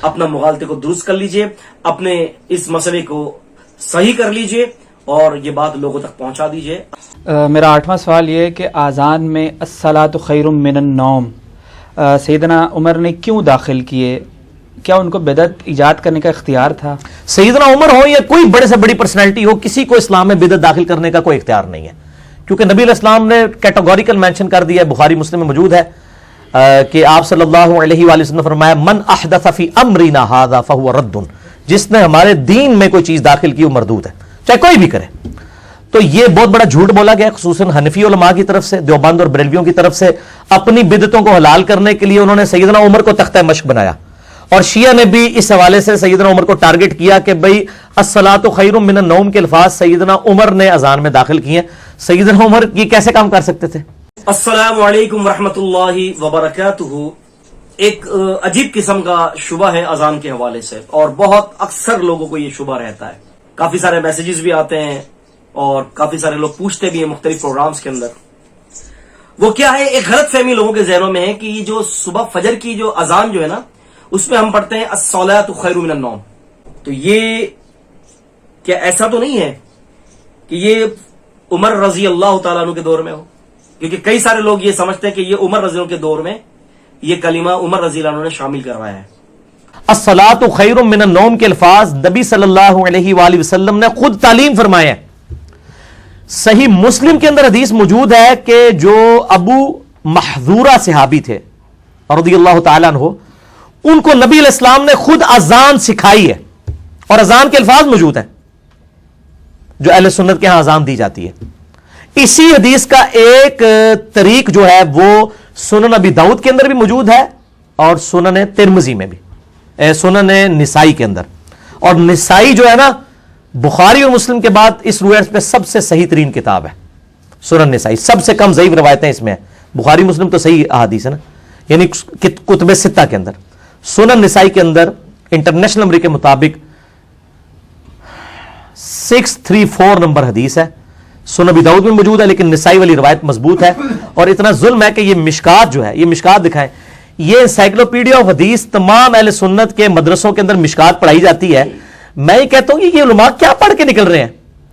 اپنا مغالطے کو درست کر لیجئے، اپنے اس مسئلے کو صحیح کر لیجئے اور یہ بات لوگوں تک پہنچا دیجئے۔ میرا 8واں سوال یہ ہے کہ آذان میں الصلاۃ خیر من النوم سیدنا عمر نے کیوں داخل کیے؟ کیا ان کو بدعت ایجاد کرنے کا اختیار تھا؟ سیدنا عمر ہو یا کوئی بڑے سے بڑی پرسنالٹی ہو، کسی کو اسلام میں بدعت داخل کرنے کا کوئی اختیار نہیں ہے، کیونکہ نبی علیہ السلام نے کیٹیگوریکل مینشن کر دیا ہے، بخاری مسلم میں موجود ہے کہ آپ صلی اللہ علیہ وآلہ وسلم نے فرمایا من احدث فی امرنا ھذا فہو رد، جس نے ہمارے دین میں کوئی چیز داخل کی وہ مردود ہے، چاہے کوئی بھی کرے۔ تو یہ بہت بڑا جھوٹ بولا گیا، خصوصاً حنفی علماء کی طرف سے، دیوبند اور بریلویوں کی طرف سے، اپنی بدعتوں کو حلال کرنے کے لیے انہوں نے سیدنا عمر کو تختہ مشق بنایا، اور شیعہ نے بھی اس حوالے سے سیدنا عمر کو ٹارگٹ کیا کہ بھئی الصلاۃ خیر من النوم کے الفاظ سیدنا عمر نے اذان میں داخل کیے۔ سیدنا عمر یہ کیسے کام کر سکتے تھے؟ السلام علیکم ورحمۃ اللہ وبرکاتہ۔ ایک عجیب قسم کا شبہ ہے اذان کے حوالے سے، اور بہت اکثر لوگوں کو یہ شبہ رہتا ہے، کافی سارے میسیجز بھی آتے ہیں اور کافی سارے لوگ پوچھتے بھی ہیں مختلف پروگرامز کے اندر۔ وہ کیا ہے، ایک غلط فہمی لوگوں کے ذہنوں میں ہے کہ یہ جو صبح فجر کی جو اذان جو ہے نا، اس میں ہم پڑھتے ہیں الصلاۃ خیر من النوم، تو یہ کیا ایسا تو نہیں ہے کہ یہ عمر رضی اللہ تعالیٰ عنہ کے دور میں ہو؟ کیونکہ کئی سارے لوگ یہ سمجھتے ہیں کہ یہ عمر رضی اللہ کے دور میں یہ کلمہ عمر رضی اللہ عنہ نے شامل کروایا ہے۔ الصلاۃ خیر من النوم کے الفاظ نبی صلی اللہ علیہ وآلہ وسلم نے خود تعلیم فرمائے ہیں۔ صحیح مسلم کے اندر حدیث موجود ہے کہ جو ابو محذورہ صحابی تھے رضی اللہ تعالیٰ عنہ، ان کو نبی علیہ السلام نے خود اذان سکھائی ہے، اور اذان کے الفاظ موجود ہیں جو اہل سنت کے ہاں اذان دی جاتی ہے۔ اسی حدیث کا ایک طریق جو ہے وہ سنن ابی داؤد کے اندر بھی موجود ہے اور سنن ترمذی میں بھی، سنن نسائی کے اندر، اور نسائی جو ہے نا بخاری اور مسلم کے بعد اس روایت پہ سب سے صحیح ترین کتاب ہے سنن نسائی، سب سے کم ضعیف روایتیں اس میں ہیں، بخاری مسلم تو صحیح احادیث ہے نا، یعنی کتب ستہ کے اندر۔ سنن نسائی کے اندر انٹرنیشنل نمبر کے مطابق 634 نمبر حدیث ہے، سنن ابی داؤد میں موجود ہے لیکن نسائی والی روایت مضبوط ہے۔ اور اتنا ظلم ہے کہ یہ مشکات جو ہے، یہ مشکات دکھائیں، یہ انسائکلوپیڈیا آف حدیث تمام اہل سنت کے مدرسوں کے اندر مشکات پڑھائی جاتی ہے۔ میں یہ کہتا ہوں کہ یہ علماء کیا پڑھ کے نکل رہے ہیں؟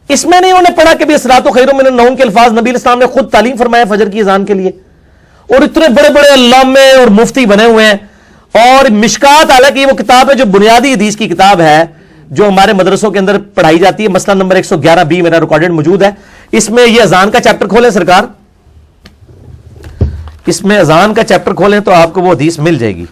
اس میں نہیں انہوں نے پڑھا کہ بھی الصلاۃ خیر من النوم کے الفاظ نبی علیہ السلام نے خود تعلیم فرمایا فجر کی اذان کے لیے، اور اتنے بڑے بڑے علامے اور مفتی بنے ہوئے ہیں۔ اور مشکات حالانکہ یہ وہ کتاب ہے جو بنیادی حدیث کی کتاب ہے جو ہمارے مدرسوں کے اندر پڑھائی جاتی ہے، مسئلہ نمبر 111B میرا ریکارڈڈ موجود ہے، اس میں یہ اذان کا چیپٹر کھولیں سرکار، اس میں اذان کا چیپٹر کھولیں تو آپ کو وہ حدیث مل جائے گی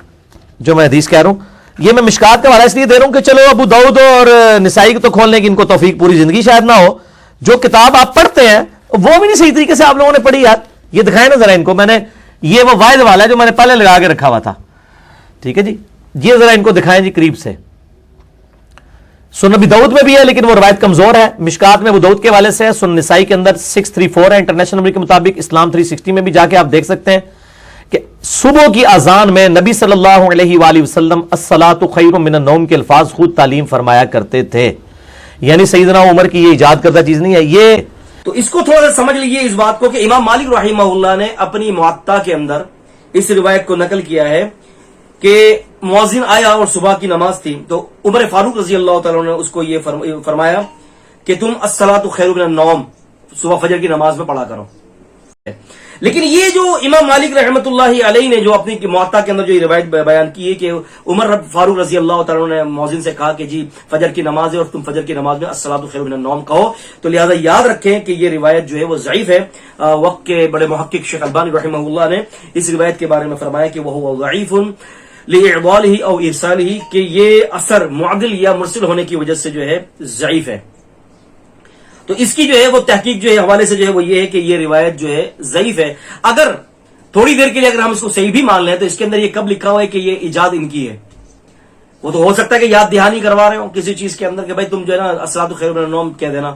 جو میں حدیث کہہ رہا ہوں۔ یہ میں مشکات کا حوالہ اس لیے دے رہا ہوں کہ چلو ابو داؤد اور نسائی کو تو کھولنے کی ان کو توفیق پوری زندگی شاید نہ ہو، جو کتاب آپ پڑھتے ہیں وہ بھی نہیں صحیح طریقے سے آپ لوگوں نے پڑھی یار۔ یہ دکھائیں نا ذرا ان کو، میں نے یہ وہ واحد والا ہے جو میں نے پہلے لگا کے رکھا ہوا تھا، ٹھیک ہے جی، یہ ذرا ان کو دکھائیں جی قریب سے۔ سنن ابی داؤد میں بھی ہے لیکن وہ روایت کمزور ہے، مشکات میں ابو داؤد کے حوالے سے ہے، سنن نسائی کے اندر 634 ہے انٹرنیشنل نمبر کے مطابق، اسلام 360 میں بھی جا کے آپ دیکھ سکتے ہیں کہ صبح کی اذان میں نبی صلی اللہ علیہ وآلہ وسلم الصلاۃ خیر من النوم کے الفاظ خود تعلیم فرمایا کرتے تھے، یعنی سیدنا عمر کی یہ ایجاد کردہ چیز نہیں ہے۔ یہ تو اس کو تھوڑا سا سمجھ لیجیے اس بات کو کہ امام مالک رحمہ اللہ نے اپنی معطا کے اندر اس روایت کو نقل کیا ہے کہ مؤذن آیا اور صبح کی نماز تھی تو عمر فاروق رضی اللہ تعالیٰ نے اس کو یہ فرمایا کہ تم الصلاۃ خیر من النوم صبح فجر کی نماز میں پڑھا کرو۔ لیکن یہ جو امام مالک رحمۃ اللہ علیہ نے جو اپنی معطا کے اندر جو یہ روایت بیان کی ہے کہ عمر فاروق رضی اللہ تعالیٰ نے مؤذن سے کہا کہ جی فجر کی نماز ہے اور تم فجر کی نماز میں الصلاۃ خیر من النوم کہو، تو لہذا یاد رکھیں کہ یہ روایت جو ہے وہ ضعیف ہے۔ وقت کے بڑے محقق شیخ البانی رحمہ اللہ نے اس روایت کے بارے میں فرمایا کہ وہ ضعیف لإعضالہ او ارسالہ، کہ یہ اثر معدل یا مرسل ہونے کی وجہ سے جو ہے ضعیف ہے۔ تو اس کی جو ہے وہ تحقیق جو ہے حوالے سے جو ہے وہ یہ ہے کہ یہ روایت جو ہے ضعیف ہے۔ اگر تھوڑی دیر کے لیے اگر ہم اس کو صحیح بھی مان لیں تو اس کے اندر یہ کب لکھا ہوا ہے کہ یہ ایجاد ان کی ہے؟ وہ تو ہو سکتا ہے کہ یاد دہانی کروا رہے ہو کسی چیز کے اندر کہ بھائی تم جو ہے نا الصلاۃ خیر من النوم کہہ دینا،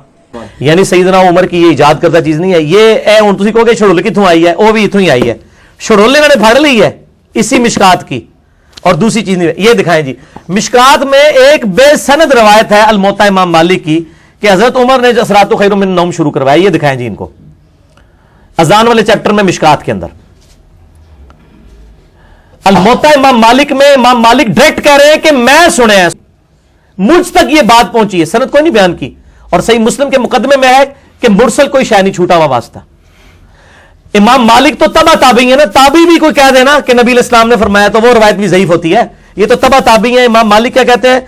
یعنی سیدنا عمر کی یہ ایجاد کردہ چیز نہیں ہے۔ یہ ہوں تسی کہو گے چھڑول کتوں آئی ہے، وہ بھی اتوں ہی آئی ہے، چھڑول انہوں نے پھڑ لی ہے اسی مشکات کی، اور دوسری چیز نہیں۔ یہ دکھائیں جی، مشکات میں ایک بے سند روایت ہے الموطا امام مالک کی کہ حضرت عمر نے الصلاۃ خیر من النوم شروع کروایا۔ یہ دکھائیں جی ان کو اذان والے چیپٹر میں مشکات کے اندر، الموتا امام مالک میں امام مالک ڈائریکٹ کہہ رہے ہیں کہ میں سنے ہیں، مجھ تک یہ بات پہنچی ہے، سند کوئی نہیں بیان کی، اور صحیح مسلم کے مقدمے میں ہے کہ مرسل کوئی شے نہیں چھوٹا ہوا واسطہ۔ امام مالک تو تبع تابعی ہے نا، تابعی بھی کوئی کہہ دینا کہ نبی علیہ السلام نے فرمایا تو وہ روایت بھی ضعیف ہوتی ہے، یہ تو تبع تابعی ہے۔ امام مالک کیا کہتے ہیں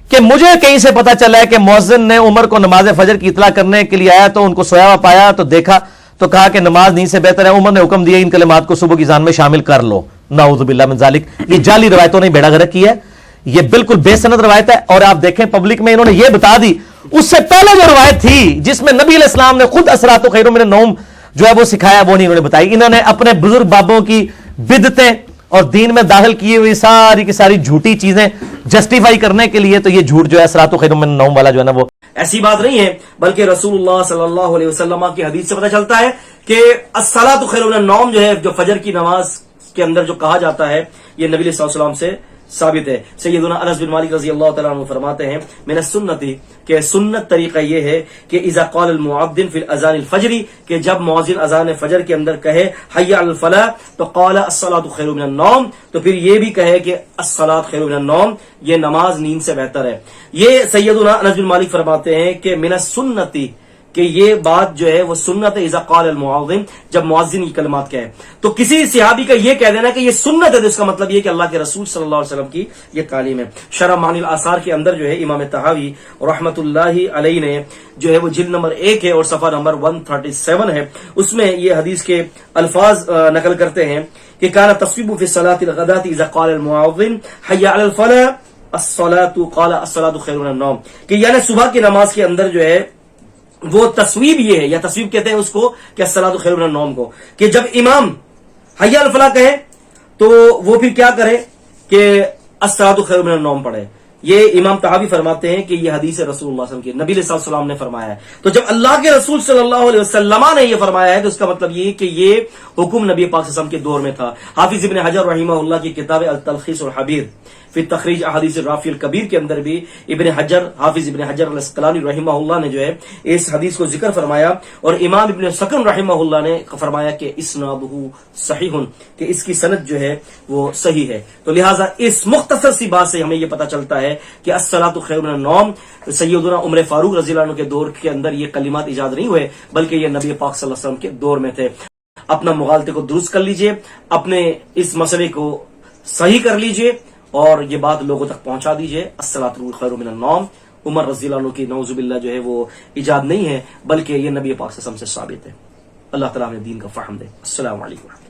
کہ مجھے کہیں سے پتا چلا ہے کہ مؤذن نے عمر کو نماز فجر کی اطلاع کرنے کے لیے آیا تو ان کو سویا ہوا پایا تو دیکھا تو کہا کہ نماز نیند سے بہتر ہے، عمر نے حکم دیا ان کلمات کو صبح کی اذان میں شامل کر لو۔ نعوذ باللہ من ذالک، یہ جعلی روایتوں نے بیڑا غرق کی ہے، یہ بالکل بے سند روایت ہے، اور آپ دیکھیں پبلک میں انہوں نے یہ بتا دی، اس سے پہلے جو روایت تھی جس میں نبی علیہ السلام نے خود اسرات خیر من النوم جو ہے وہ سکھایا، وہ نہیں انہوں نے بتائی۔ انہوں نے اپنے بزرگ بابوں کی بدعتیں اور دین میں داخل کی ہوئی ساری کی ساری جھوٹی چیزیں جسٹیفائی کرنے کے لیے تو یہ جھوٹ جو ہے اسرات خیر من النوم والا جو ہے نا وہ ایسی بات نہیں ہے، بلکہ رسول اللہ صلی اللہ علیہ وسلم کی حدیث سے پتہ چلتا ہے کہ الصلاۃ خیر من النوم جو ہے، جو فجر کی نماز کے اندر جو کہا جاتا ہے، یہ نبی صلی اللہ علیہ وسلم سے ثابت ہے۔ سیدنا انس بن مالک رضی اللہ تعالیٰ عنہ فرماتے ہیں من السنتی کہ سنت طریقہ یہ ہے کہ اذا قال المؤذن فی الاذان الفجری کہ جب مؤذن اذان فجر کے اندر کہے حی علی الفلاح تو قال الصلاۃ خیر من النوم، تو پھر یہ بھی کہے کہ الصلاۃ خیر من النوم، یہ نماز نیند سے بہتر ہے۔ یہ سیدنا انس بن مالک فرماتے ہیں کہ من السنتی کہ یہ بات جو ہے وہ سنت ہے اذا قال المؤذن، جب مؤذن یہ کلمات کہے۔ تو کسی صحابی کا یہ کہہ دینا کہ یہ سنت ہے تو اس کا مطلب یہ کہ اللہ کے رسول صلی اللہ علیہ وسلم کی یہ تعلیم ہے۔ شرح معانی الآثار کے اندر جو ہے امام طحاوی رحمت اللہ علیہ نے جو ہے وہ جلد نمبر 1 ہے اور صفحہ نمبر 137 ہے، اس میں یہ حدیث کے الفاظ نقل کرتے ہیں کہ کان تصویب فی الصلاۃ الغداۃ اذا قال المؤذن حی علی الفلاح الصلاۃ قال الصلاۃ خیر من النوم، کہ یعنی صبح کی نماز کے اندر جو ہے وہ تصویب یہ ہے، یا تصویب کہتے ہیں اس کو کہ الصلاۃ خیر من النوم کو، کہ جب امام حی علی الفلاح کہے تو وہ پھر کیا کرے کہ الصلاۃ خیر من النوم پڑھے۔ یہ امام طحاوی فرماتے ہیں کہ یہ حدیث رسول اللہ صلی اللہ علیہ وسلم کی، نبی علیہ السلام نے فرمایا ہے۔ تو جب اللہ کے رسول صلی اللہ علیہ وسلم نے یہ فرمایا ہے تو اس کا مطلب یہ کہ یہ حکم نبی پاک صلی اللہ علیہ وسلم کے دور میں تھا۔ حافظ ابن حجر رحمہ اللہ کی کتاب التلخیص الحبیر فی تخریج احادیث الرافی الکبیر کے اندر بھی حافظ ابن حجر الاسقلانی رحمہ اللہ نے جو ہے اس حدیث کو ذکر فرمایا، اور امام ابن سکن رحمہ اللہ نے فرمایا کہ اسنادہ صحیح، کہ اس کی سند جو ہے وہ صحیح ہے۔ تو لہٰذا اس مختصر سی بات سے ہمیں یہ پتہ چلتا ہے کہ الصلاۃ خیر من النوم سیدنا عمر فاروق رضی اللہ عنہ کے دور کے اندر یہ کلمات ایجاد نہیں ہوئے، بلکہ یہ نبی پاک صلی اللہ علیہ وسلم کے دور میں تھے۔ اپنا مغالطے کو درست کر لیجئے، اپنے اس مسئلے کو صحیح کر لیجئے اور یہ بات لوگوں تک پہنچا دیجئے۔ الصلاۃ خیر من النوم عمر رضی اللہ عنہ کی نعوذ باللہ جو ہے وہ ایجاد نہیں ہے، بلکہ یہ نبی پاک صلی اللہ علیہ وسلم سے ثابت ہے۔ اللہ تعالیٰ ہمیں دین کا فہم دے۔ السلام علیکم۔